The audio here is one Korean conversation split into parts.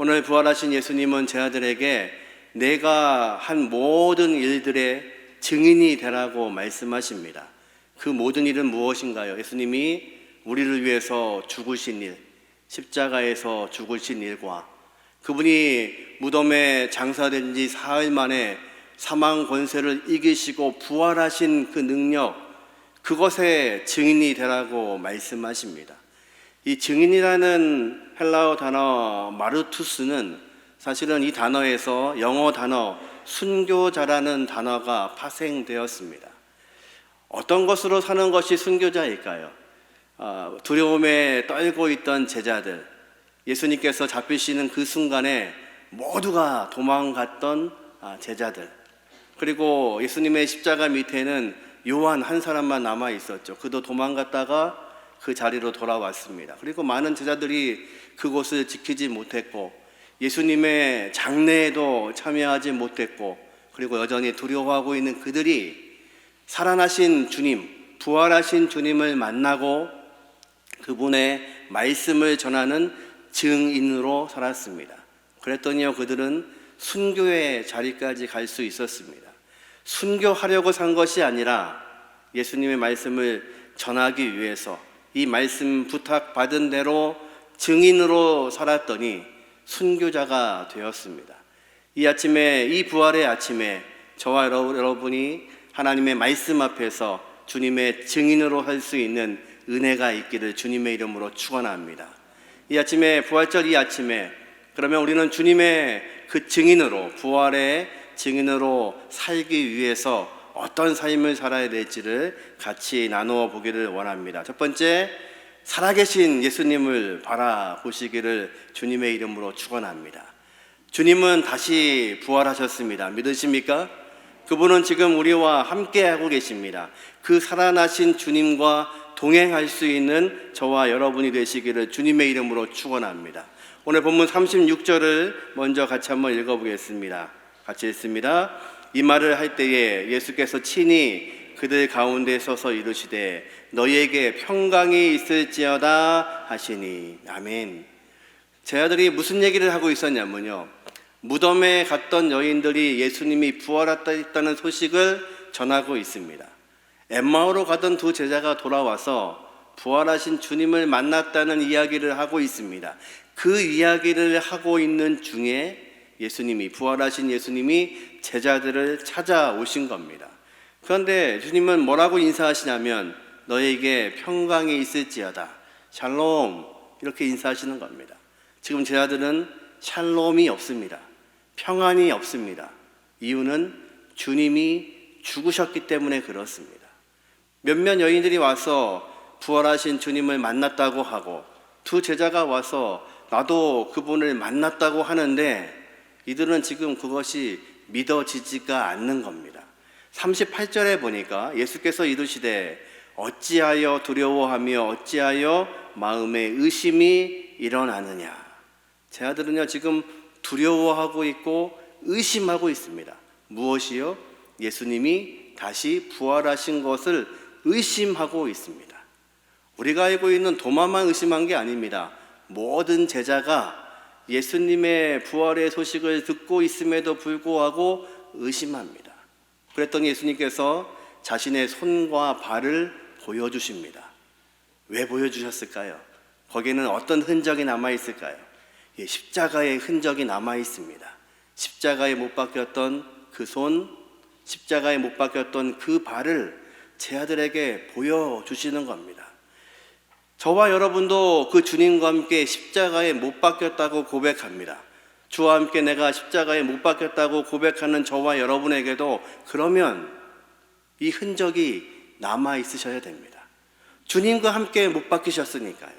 오늘 부활하신 예수님은 제 아들에게 내가 한 모든 일들의 증인이 되라고 말씀하십니다. 그 모든 일은 무엇인가요? 예수님이 우리를 위해서 죽으신 일, 십자가에서 죽으신 일과 그분이 무덤에 장사된 지 사흘 만에 사망 권세를 이기시고 부활하신 그 능력, 그것의 증인이 되라고 말씀하십니다. 이 증인이라는 헬라어 단어 마르투스는 사실은 이 단어에서 영어 단어 순교자라는 단어가 파생되었습니다. 어떤 것으로 사는 것이 순교자일까요? 두려움에 떨고 있던 제자들, 예수님께서 잡히시는 그 순간에 모두가 도망갔던 제자들, 그리고 예수님의 십자가 밑에는 요한 한 사람만 남아 있었죠. 그도 도망갔다가 그 자리로 돌아왔습니다. 그리고 많은 제자들이 그곳을 지키지 못했고 예수님의 장례에도 참여하지 못했고, 그리고 여전히 두려워하고 있는 그들이 살아나신 주님, 부활하신 주님을 만나고 그분의 말씀을 전하는 증인으로 살았습니다. 그랬더니요, 그들은 순교의 자리까지 갈 수 있었습니다. 순교하려고 산 것이 아니라 예수님의 말씀을 전하기 위해서 이 말씀 부탁받은 대로 증인으로 살았더니 순교자가 되었습니다. 이 아침에, 이 부활의 아침에 저와 여러분이 하나님의 말씀 앞에서 주님의 증인으로 할 수 있는 은혜가 있기를 주님의 이름으로 축원합니다. 이 아침에, 부활절 이 아침에, 그러면 우리는 주님의 그 증인으로, 부활의 증인으로 살기 위해서 어떤 삶을 살아야 될지를 같이 나누어 보기를 원합니다. 첫 번째, 살아계신 예수님을 바라보시기를 주님의 이름으로 축원합니다. 주님은 다시 부활하셨습니다. 믿으십니까? 그분은 지금 우리와 함께하고 계십니다. 그 살아나신 주님과 동행할 수 있는 저와 여러분이 되시기를 주님의 이름으로 축원합니다. 오늘 본문 36절을 먼저 같이 한번 읽어보겠습니다. 같이 읽습니다. 이 말을 할 때에 예수께서 친히 그들 가운데 서서 이르시되 너희에게 평강이 있을지어다 하시니. 아멘. 제 아들이 무슨 얘기를 하고 있었냐면요, 무덤에 갔던 여인들이 예수님이 부활했다는 소식을 전하고 있습니다. 엠마오로 가던 두 제자가 돌아와서 부활하신 주님을 만났다는 이야기를 하고 있습니다. 그 이야기를 하고 있는 중에 예수님이, 부활하신 예수님이 제자들을 찾아오신 겁니다. 그런데 주님은 뭐라고 인사하시냐면 너에게 평강이 있을지어다, 샬롬, 이렇게 인사하시는 겁니다. 지금 제자들은 샬롬이 없습니다. 평안이 없습니다. 이유는 주님이 죽으셨기 때문에 그렇습니다. 몇몇 여인들이 와서 부활하신 주님을 만났다고 하고 두 제자가 와서 나도 그분을 만났다고 하는데 이들은 지금 그것이 믿어지지가 않는 겁니다. 38절에 보니까 예수께서 이르시되 어찌하여 두려워하며 어찌하여 마음에 의심이 일어나느냐. 제 아들은요, 지금 두려워하고 있고 의심하고 있습니다. 무엇이요? 예수님이 다시 부활하신 것을 의심하고 있습니다. 우리가 알고 있는 도마만 의심한 게 아닙니다. 모든 제자가 예수님의 부활의 소식을 듣고 있음에도 불구하고 의심합니다. 그랬더니 예수님께서 자신의 손과 발을 보여주십니다. 왜 보여주셨을까요? 거기에는 어떤 흔적이 남아있을까요? 십자가의 흔적이 남아있습니다. 십자가에 못 박혔던 그 손, 십자가에 못 박혔던 그 발을 제 아들에게 보여주시는 겁니다. 저와 여러분도 그 주님과 함께 십자가에 못 박혔다고 고백합니다. 주와 함께 내가 십자가에 못 박혔다고 고백하는 저와 여러분에게도 그러면 이 흔적이 남아 있으셔야 됩니다. 주님과 함께 못 박히셨으니까요.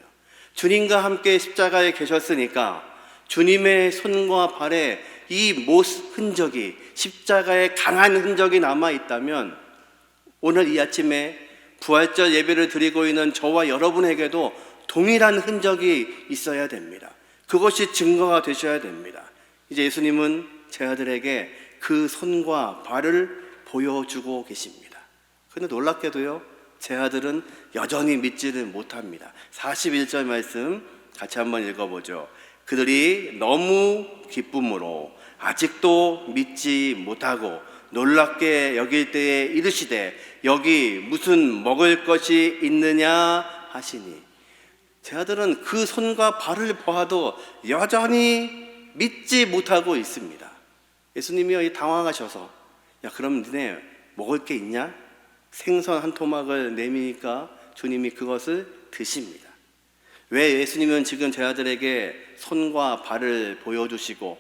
주님과 함께 십자가에 계셨으니까 주님의 손과 발에 이 못 흔적이, 십자가의 강한 흔적이 남아 있다면 오늘 이 아침에 부활절 예배를 드리고 있는 저와 여러분에게도 동일한 흔적이 있어야 됩니다. 그것이 증거가 되셔야 됩니다. 이제 예수님은 제 아들에게 그 손과 발을 보여주고 계십니다. 그런데 놀랍게도요, 제 아들은 여전히 믿지를 못합니다. 41절 말씀 같이 한번 읽어보죠. 그들이 너무 기쁨으로 아직도 믿지 못하고 놀랍게 여길 때에 이르시되 여기 무슨 먹을 것이 있느냐 하시니, 제 아들은 그 손과 발을 보아도 여전히 믿지 못하고 있습니다. 예수님이 당황하셔서 야, 그럼 너네 먹을 게 있냐? 생선 한 토막을 내미니까 주님이 그것을 드십니다. 왜 예수님은 지금 제 아들에게 손과 발을 보여주시고,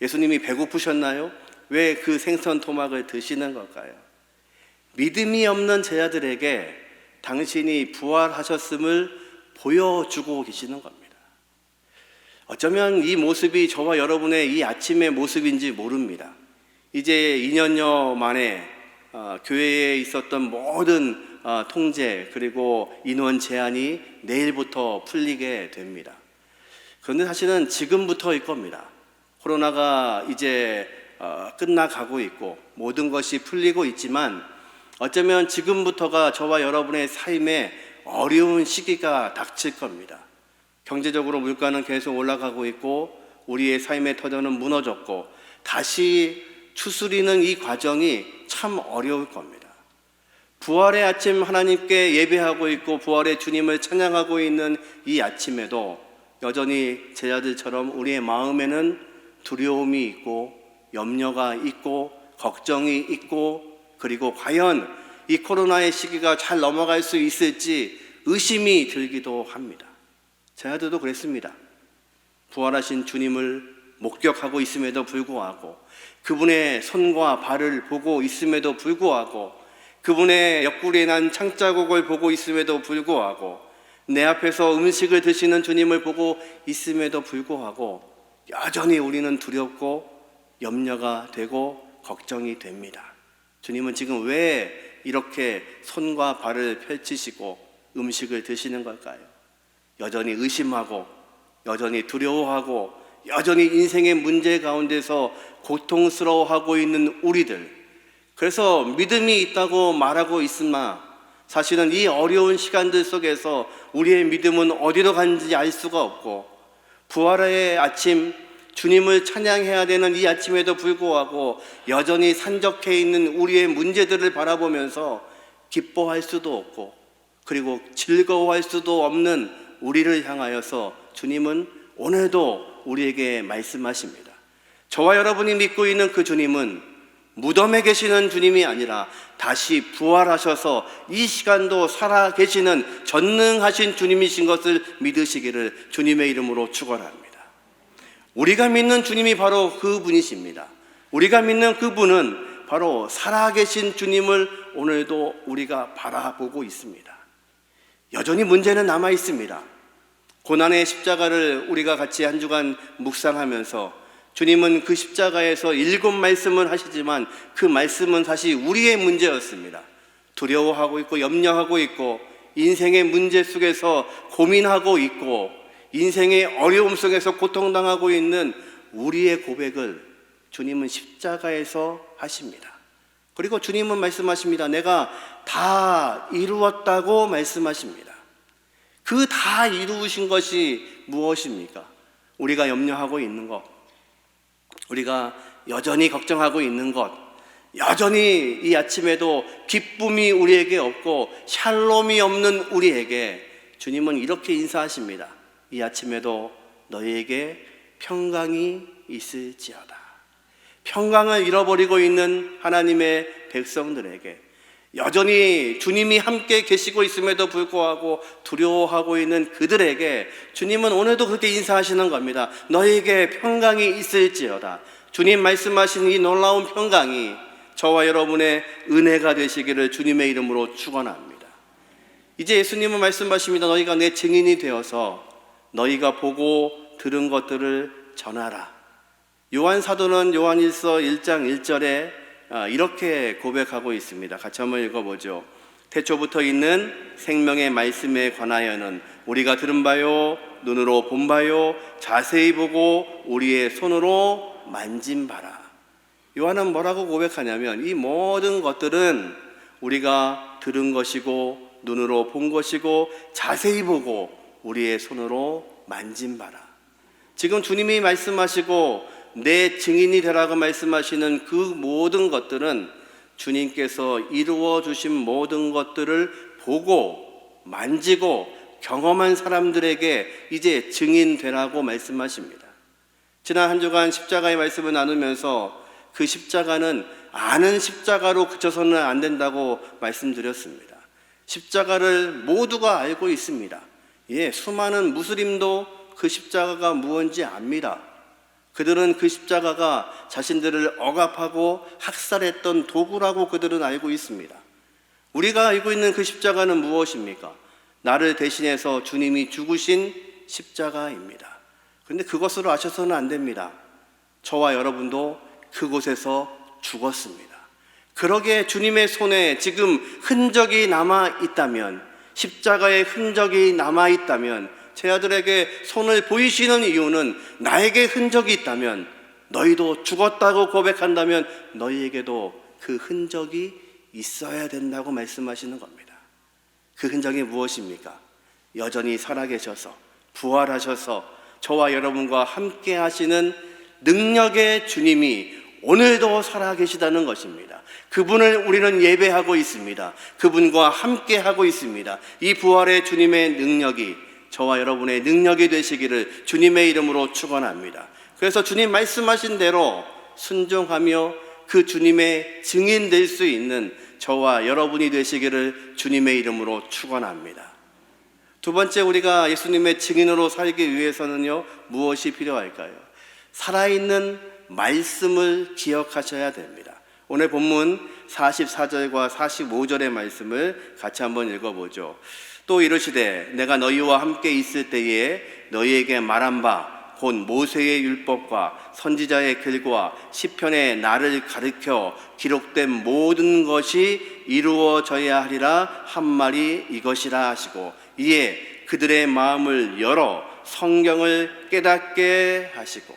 예수님이 배고프셨나요? 왜 그 생선 토막을 드시는 걸까요? 믿음이 없는 제 아들에게 당신이 부활하셨음을 보여주고 계시는 겁니다. 어쩌면 이 모습이 저와 여러분의 이 아침의 모습인지 모릅니다. 이제 2년여 만에 교회에 있었던 모든 통제 그리고 인원 제한이 내일부터 풀리게 됩니다. 그런데 사실은 지금부터일 겁니다. 코로나가 이제 끝나가고 있고 모든 것이 풀리고 있지만 어쩌면 지금부터가 저와 여러분의 삶에 어려운 시기가 닥칠 겁니다. 경제적으로 물가는 계속 올라가고 있고 우리의 삶의 터전은 무너졌고 다시 추스리는 이 과정이 참 어려울 겁니다. 부활의 아침 하나님께 예배하고 있고 부활의 주님을 찬양하고 있는 이 아침에도 여전히 제자들처럼 우리의 마음에는 두려움이 있고 염려가 있고 걱정이 있고, 그리고 과연 이 코로나의 시기가 잘 넘어갈 수 있을지 의심이 들기도 합니다. 제자들도 그랬습니다. 부활하신 주님을 목격하고 있음에도 불구하고, 그분의 손과 발을 보고 있음에도 불구하고, 그분의 옆구리에 난 창자국을 보고 있음에도 불구하고, 내 앞에서 음식을 드시는 주님을 보고 있음에도 불구하고 여전히 우리는 두렵고 염려가 되고 걱정이 됩니다. 주님은 지금 왜 이렇게 손과 발을 펼치시고 음식을 드시는 걸까요? 여전히 의심하고 여전히 두려워하고 여전히 인생의 문제 가운데서 고통스러워하고 있는 우리들, 그래서 믿음이 있다고 말하고 있으나 사실은 이 어려운 시간들 속에서 우리의 믿음은 어디로 간지 알 수가 없고, 부활의 아침 주님을 찬양해야 되는 이 아침에도 불구하고 여전히 산적해 있는 우리의 문제들을 바라보면서 기뻐할 수도 없고 그리고 즐거워할 수도 없는 우리를 향하여서 주님은 오늘도 우리에게 말씀하십니다. 저와 여러분이 믿고 있는 그 주님은 무덤에 계시는 주님이 아니라 다시 부활하셔서 이 시간도 살아 계시는 전능하신 주님이신 것을 믿으시기를 주님의 이름으로 축원합니다. 우리가 믿는 주님이 바로 그분이십니다. 우리가 믿는 그분은 바로 살아계신 주님을 오늘도 우리가 바라보고 있습니다. 여전히 문제는 남아 있습니다. 고난의 십자가를 우리가 같이 한 주간 묵상하면서 주님은 그 십자가에서 7 말씀을 하시지만 그 말씀은 사실 우리의 문제였습니다. 두려워하고 있고 염려하고 있고 인생의 문제 속에서 고민하고 있고 인생의 어려움 속에서 고통당하고 있는 우리의 고백을 주님은 십자가에서 하십니다. 그리고 주님은 말씀하십니다. 내가 다 이루었다고 말씀하십니다. 그 다 이루신 것이 무엇입니까? 우리가 염려하고 있는 것, 우리가 여전히 걱정하고 있는 것, 여전히 이 아침에도 기쁨이 우리에게 없고 샬롬이 없는 우리에게 주님은 이렇게 인사하십니다. 이 아침에도 너희에게 평강이 있을지어다. 평강을 잃어버리고 있는 하나님의 백성들에게, 여전히 주님이 함께 계시고 있음에도 불구하고 두려워하고 있는 그들에게 주님은 오늘도 그렇게 인사하시는 겁니다. 너희에게 평강이 있을지어다. 주님 말씀하신 이 놀라운 평강이 저와 여러분의 은혜가 되시기를 주님의 이름으로 축원합니다. 이제 예수님은 말씀하십니다. 너희가 내 증인이 되어서 너희가 보고 들은 것들을 전하라. 요한 사도는 요한일서 1장 1절에 이렇게 고백하고 있습니다. 같이 한번 읽어보죠. 태초부터 있는 생명의 말씀에 관하여는 우리가 들은 바요, 눈으로 본 바요, 자세히 보고 우리의 손으로 만진 바라. 요한은 뭐라고 고백하냐면 이 모든 것들은 우리가 들은 것이고 눈으로 본 것이고 자세히 보고 우리의 손으로 만진 바라. 지금 주님이 말씀하시고 내 증인이 되라고 말씀하시는 그 모든 것들은 주님께서 이루어 주신 모든 것들을 보고 만지고 경험한 사람들에게 이제 증인되라고 말씀하십니다. 지난 한 주간 십자가의 말씀을 나누면서 그 십자가는 아는 십자가로 그쳐서는 안 된다고 말씀드렸습니다. 십자가를 모두가 알고 있습니다. 수많은 무슬림도 그 십자가가 무엇인지 압니다. 그들은 그 십자가가 자신들을 억압하고 학살했던 도구라고 그들은 알고 있습니다. 우리가 알고 있는 그 십자가는 무엇입니까? 나를 대신해서 주님이 죽으신 십자가입니다. 그런데 그것으로 아셔서는 안 됩니다. 저와 여러분도 그곳에서 죽었습니다. 그러기에 주님의 손에 지금 흔적이 남아 있다면, 십자가의 흔적이 남아 있다면, 제 아들에게 손을 보이시는 이유는 나에게 흔적이 있다면, 너희도 죽었다고 고백한다면 너희에게도 그 흔적이 있어야 된다고 말씀하시는 겁니다. 그 흔적이 무엇입니까? 여전히 살아계셔서 부활하셔서 저와 여러분과 함께 하시는 능력의 주님이 오늘도 살아계시다는 것입니다. 그분을 우리는 예배하고 있습니다. 그분과 함께 하고 있습니다. 이 부활의 주님의 능력이 저와 여러분의 능력이 되시기를 주님의 이름으로 축원합니다. 그래서 주님 말씀하신 대로 순종하며 그 주님의 증인 될 수 있는 저와 여러분이 되시기를 주님의 이름으로 축원합니다. 두 번째, 우리가 예수님의 증인으로 살기 위해서는요, 무엇이 필요할까요? 살아있는 말씀을 기억하셔야 됩니다. 오늘 본문 44절과 45절의 말씀을 같이 한번 읽어보죠. 또 이르시되 내가 너희와 함께 있을 때에 너희에게 말한 바 곧 모세의 율법과 선지자의 글과 시편의 나를 가르쳐 기록된 모든 것이 이루어져야 하리라 한 말이 이것이라 하시고, 이에 그들의 마음을 열어 성경을 깨닫게 하시고.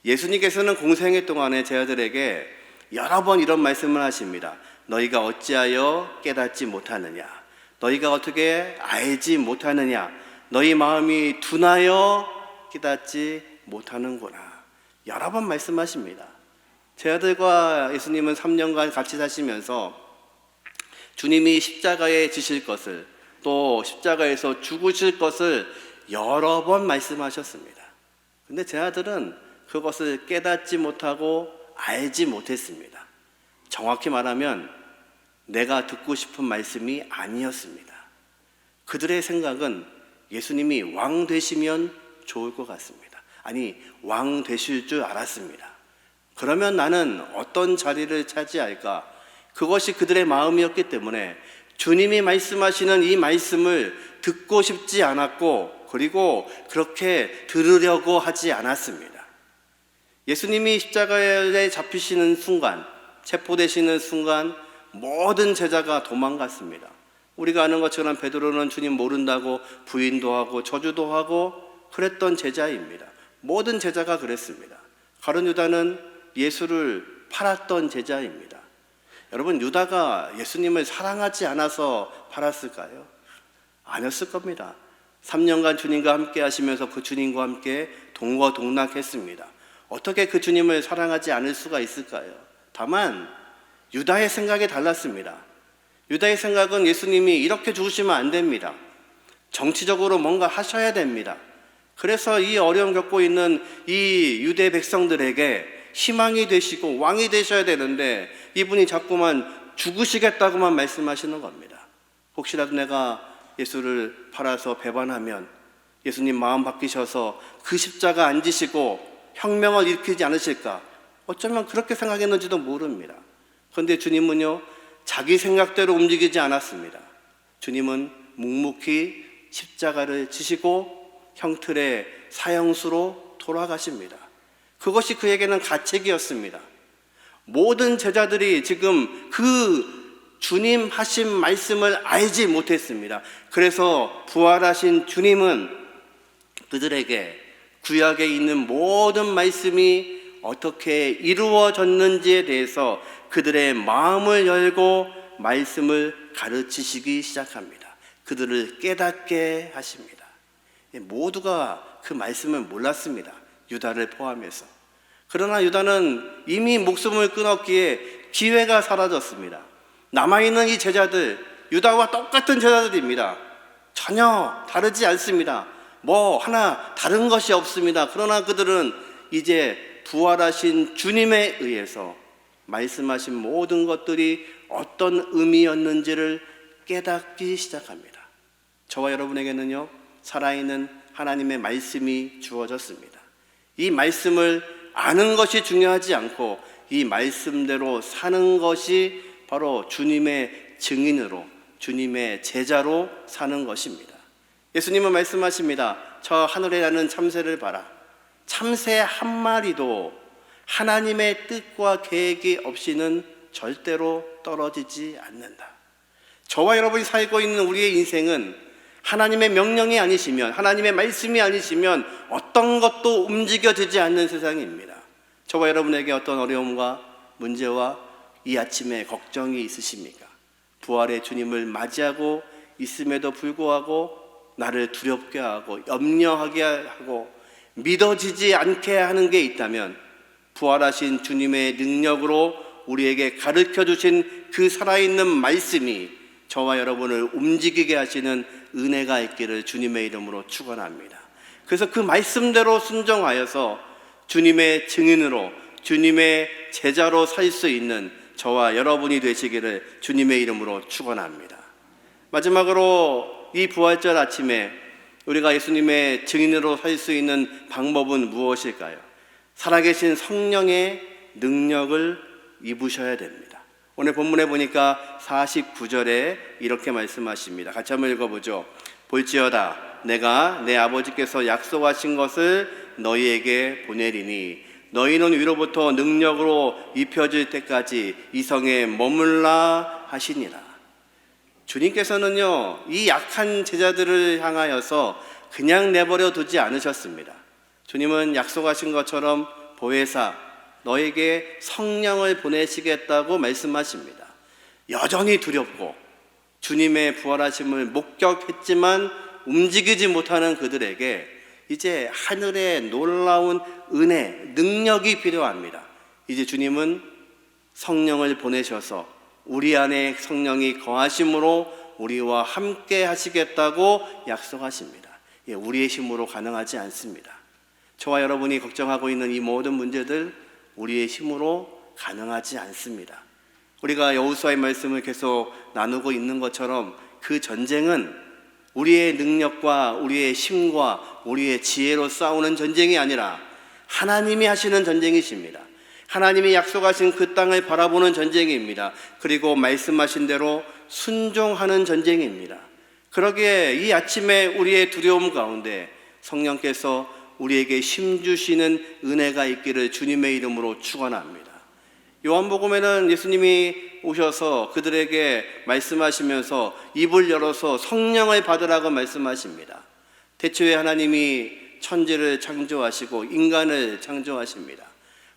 예수님께서는 공생애 동안에 제 아들에게 여러 번 이런 말씀을 하십니다. 너희가 어찌하여 깨닫지 못하느냐? 너희가 어떻게 알지 못하느냐? 너희 마음이 둔하여 깨닫지 못하는구나. 여러 번 말씀하십니다. 제 아들과 예수님은 3년간 같이 사시면서 주님이 십자가에 지실 것을, 또 십자가에서 죽으실 것을 여러 번 말씀하셨습니다. 근데 제 아들은 그것을 깨닫지 못하고 알지 못했습니다. 정확히 말하면 내가 듣고 싶은 말씀이 아니었습니다. 그들의 생각은 예수님이 왕 되시면 좋을 것 같습니다. 아니, 왕 되실 줄 알았습니다. 그러면 나는 어떤 자리를 차지할까? 그것이 그들의 마음이었기 때문에 주님이 말씀하시는 이 말씀을 듣고 싶지 않았고, 그리고 그렇게 들으려고 하지 않았습니다. 예수님이 십자가에 잡히시는 순간, 체포되시는 순간 모든 제자가 도망갔습니다. 우리가 아는 것처럼 베드로는 주님 모른다고 부인도 하고 저주도 하고 그랬던 제자입니다. 모든 제자가 그랬습니다. 가룟 유다는 예수를 팔았던 제자입니다. 여러분, 유다가 예수님을 사랑하지 않아서 팔았을까요? 아니었을 겁니다. 3년간 주님과 함께 하시면서 그 주님과 함께 동거동락했습니다. 어떻게 그 주님을 사랑하지 않을 수가 있을까요? 다만 유다의 생각이 달랐습니다. 유다의 생각은 예수님이 이렇게 죽으시면 안 됩니다. 정치적으로 뭔가 하셔야 됩니다. 그래서 이 어려움 겪고 있는 이 유대 백성들에게 희망이 되시고 왕이 되셔야 되는데 이분이 자꾸만 죽으시겠다고만 말씀하시는 겁니다. 혹시라도 내가 예수를 팔아서 배반하면 예수님 마음 바뀌셔서 그 십자가 안 지시고 혁명을 일으키지 않으실까? 어쩌면 그렇게 생각했는지도 모릅니다. 그런데 주님은요, 자기 생각대로 움직이지 않았습니다. 주님은 묵묵히 십자가를 지시고 형틀의 사형수로 돌아가십니다. 그것이 그에게는 가책이었습니다. 모든 제자들이 지금 그 주님 하신 말씀을 알지 못했습니다. 그래서 부활하신 주님은 그들에게 구약에 있는 모든 말씀이 어떻게 이루어졌는지에 대해서 그들의 마음을 열고 말씀을 가르치시기 시작합니다. 그들을 깨닫게 하십니다. 모두가 그 말씀을 몰랐습니다. 유다를 포함해서. 그러나 유다는 이미 목숨을 끊었기에 기회가 사라졌습니다. 남아있는 이 제자들, 유다와 똑같은 제자들입니다. 전혀 다르지 않습니다. 뭐 하나 다른 것이 없습니다. 그러나 그들은 이제 부활하신 주님에 의해서 말씀하신 모든 것들이 어떤 의미였는지를 깨닫기 시작합니다. 저와 여러분에게는요, 살아있는 하나님의 말씀이 주어졌습니다. 이 말씀을 아는 것이 중요하지 않고 이 말씀대로 사는 것이 바로 주님의 증인으로, 주님의 제자로 사는 것입니다. 예수님은 말씀하십니다. 저 하늘에 나는 참새를 봐라. 참새 한 마리도 하나님의 뜻과 계획이 없이는 절대로 떨어지지 않는다. 저와 여러분이 살고 있는 우리의 인생은 하나님의 명령이 아니시면, 하나님의 말씀이 아니시면 어떤 것도 움직여지지 않는 세상입니다. 저와 여러분에게 어떤 어려움과 문제와 이 아침에 걱정이 있으십니까? 부활의 주님을 맞이하고 있음에도 불구하고 나를 두렵게 하고 염려하게 하고 믿어지지 않게 하는 게 있다면, 부활하신 주님의 능력으로 우리에게 가르쳐 주신 그 살아있는 말씀이 저와 여러분을 움직이게 하시는 은혜가 있기를 주님의 이름으로 축원합니다. 그래서 그 말씀대로 순종하여서 주님의 증인으로, 주님의 제자로 살 수 있는 저와 여러분이 되시기를 주님의 이름으로 축원합니다. 마지막으로 이 부활절 아침에 우리가 예수님의 증인으로 살 수 있는 방법은 무엇일까요? 살아계신 성령의 능력을 입으셔야 됩니다. 오늘 본문에 보니까 49절에 이렇게 말씀하십니다. 같이 한번 읽어보죠. 볼지어다 내가 내 아버지께서 약속하신 것을 너희에게 보내리니 너희는 위로부터 능력으로 입혀질 때까지 이 성에 머물라 하시니라. 주님께서는요, 이 약한 제자들을 향하여서 그냥 내버려 두지 않으셨습니다. 주님은 약속하신 것처럼 보혜사, 너에게 성령을 보내시겠다고 말씀하십니다. 여전히 두렵고 주님의 부활하심을 목격했지만 움직이지 못하는 그들에게 이제 하늘의 놀라운 은혜, 능력이 필요합니다. 이제 주님은 성령을 보내셔서 우리 안에 성령이 거하심으로 우리와 함께 하시겠다고 약속하십니다. 우리의 힘으로 가능하지 않습니다. 저와 여러분이 걱정하고 있는 이 모든 문제들 우리의 힘으로 가능하지 않습니다. 우리가 여호수아의 말씀을 계속 나누고 있는 것처럼 그 전쟁은 우리의 능력과 우리의 힘과 우리의 지혜로 싸우는 전쟁이 아니라 하나님이 하시는 전쟁이십니다. 하나님이 약속하신 그 땅을 바라보는 전쟁입니다. 그리고 말씀하신 대로 순종하는 전쟁입니다. 그러기에 이 아침에 우리의 두려움 가운데 성령께서 우리에게 힘주시는 은혜가 있기를 주님의 이름으로 축원합니다. 요한복음에는 예수님이 오셔서 그들에게 말씀하시면서 입을 열어서 성령을 받으라고 말씀하십니다. 태초에 하나님이 천지를 창조하시고 인간을 창조하십니다.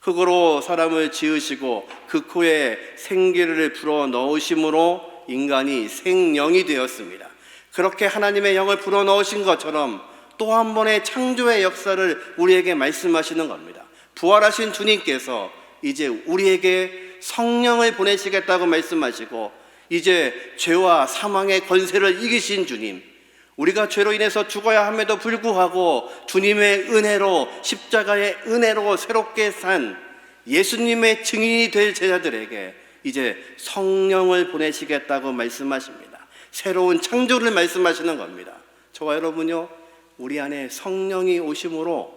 흙으로 사람을 지으시고 그 코에 생기를 불어 넣으심으로 인간이 생령이 되었습니다. 그렇게 하나님의 영을 불어 넣으신 것처럼 또 한 번의 창조의 역사를 우리에게 말씀하시는 겁니다. 부활하신 주님께서 이제 우리에게 성령을 보내시겠다고 말씀하시고, 이제 죄와 사망의 권세를 이기신 주님, 우리가 죄로 인해서 죽어야 함에도 불구하고 주님의 은혜로, 십자가의 은혜로 새롭게 산 예수님의 증인이 될 제자들에게 이제 성령을 보내시겠다고 말씀하십니다. 새로운 창조를 말씀하시는 겁니다. 저와 여러분요, 우리 안에 성령이 오심으로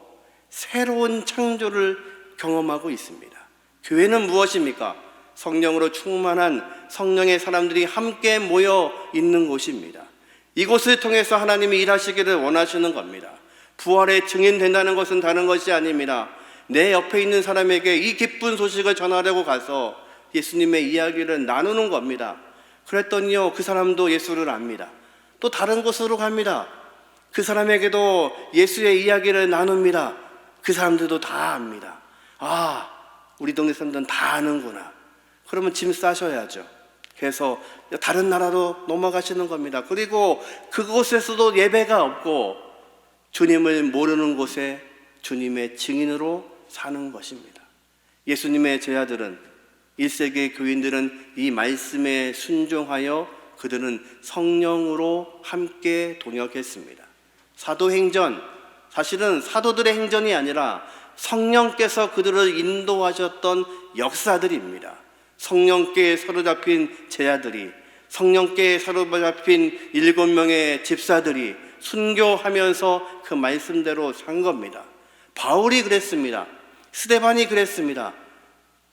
새로운 창조를 경험하고 있습니다. 교회는 무엇입니까? 성령으로 충만한 성령의 사람들이 함께 모여 있는 곳입니다. 이곳을 통해서 하나님이 일하시기를 원하시는 겁니다. 부활의 증인 된다는 것은 다른 것이 아닙니다. 내 옆에 있는 사람에게 이 기쁜 소식을 전하려고 가서 예수님의 이야기를 나누는 겁니다. 그랬더니요, 그 사람도 예수를 압니다. 또 다른 곳으로 갑니다. 그 사람에게도 예수의 이야기를 나눕니다. 그 사람들도 다 압니다. 아, 우리 동네 사람들은 다 아는구나. 그러면 짐 싸셔야죠. 그래서 다른 나라로 넘어가시는 겁니다. 그리고 그곳에서도 예배가 없고 주님을 모르는 곳에 주님의 증인으로 사는 것입니다. 예수님의 제자들은 1세기 교인들은 이 말씀에 순종하여 그들은 성령으로 함께 동역했습니다. 사도행전, 사실은 사도들의 행전이 아니라 성령께서 그들을 인도하셨던 역사들입니다. 성령께 사로잡힌 제자들이, 성령께 사로잡힌 7명의 집사들이 순교하면서 그 말씀대로 산 겁니다. 바울이 그랬습니다. 스데반이 그랬습니다.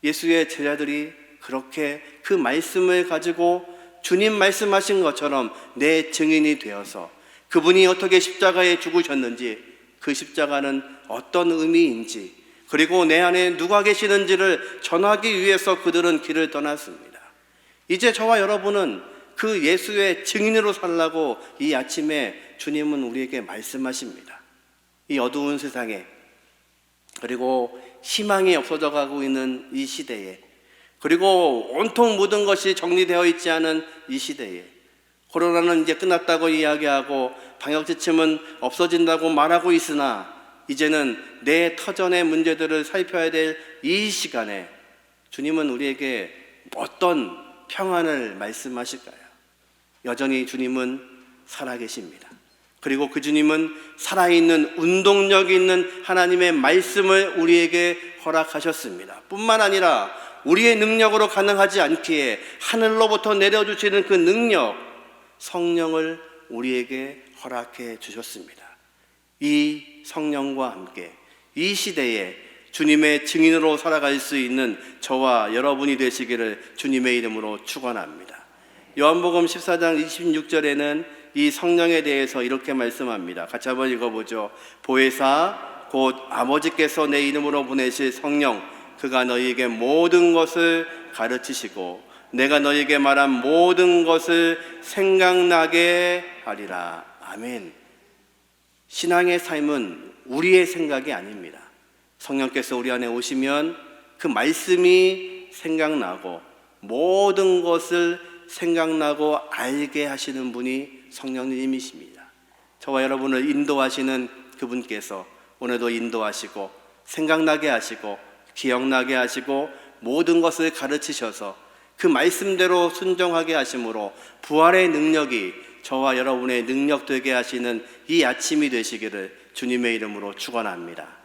예수의 제자들이 그렇게 그 말씀을 가지고 주님 말씀하신 것처럼 내 증인이 되어서 그분이 어떻게 십자가에 죽으셨는지, 그 십자가는 어떤 의미인지, 그리고 내 안에 누가 계시는지를 전하기 위해서 그들은 길을 떠났습니다. 이제 저와 여러분은 그 예수의 증인으로 살라고 이 아침에 주님은 우리에게 말씀하십니다. 이 어두운 세상에, 그리고 희망이 없어져 가고 있는 이 시대에, 그리고 온통 모든 것이 정리되어 있지 않은 이 시대에, 코로나는 이제 끝났다고 이야기하고 방역지침은 없어진다고 말하고 있으나 이제는 내 터전의 문제들을 살펴야 될 이 시간에 주님은 우리에게 어떤 평안을 말씀하실까요? 여전히 주님은 살아계십니다. 그리고 그 주님은 살아있는 운동력 있는 하나님의 말씀을 우리에게 허락하셨습니다. 뿐만 아니라 우리의 능력으로 가능하지 않기에 하늘로부터 내려주시는 그 능력, 성령을 우리에게 허락해 주셨습니다. 이 성령과 함께 이 시대에 주님의 증인으로 살아갈 수 있는 저와 여러분이 되시기를 주님의 이름으로 축원합니다. 요한복음 14장 26절에는 이 성령에 대해서 이렇게 말씀합니다. 같이 한번 읽어보죠. 보혜사 곧 아버지께서 내 이름으로 보내실 성령, 그가 너희에게 모든 것을 가르치시고 내가 너희에게 말한 모든 것을 생각나게 하리라. 아멘. 신앙의 삶은 우리의 생각이 아닙니다. 성령께서 우리 안에 오시면 그 말씀이 생각나고 모든 것을 생각나고 알게 하시는 분이 성령님이십니다. 저와 여러분을 인도하시는 그분께서 오늘도 인도하시고 생각나게 하시고 기억나게 하시고 모든 것을 가르치셔서 그 말씀대로 순종하게 하심으로 부활의 능력이 저와 여러분의 능력 되게 하시는 이 아침이 되시기를 주님의 이름으로 축원합니다.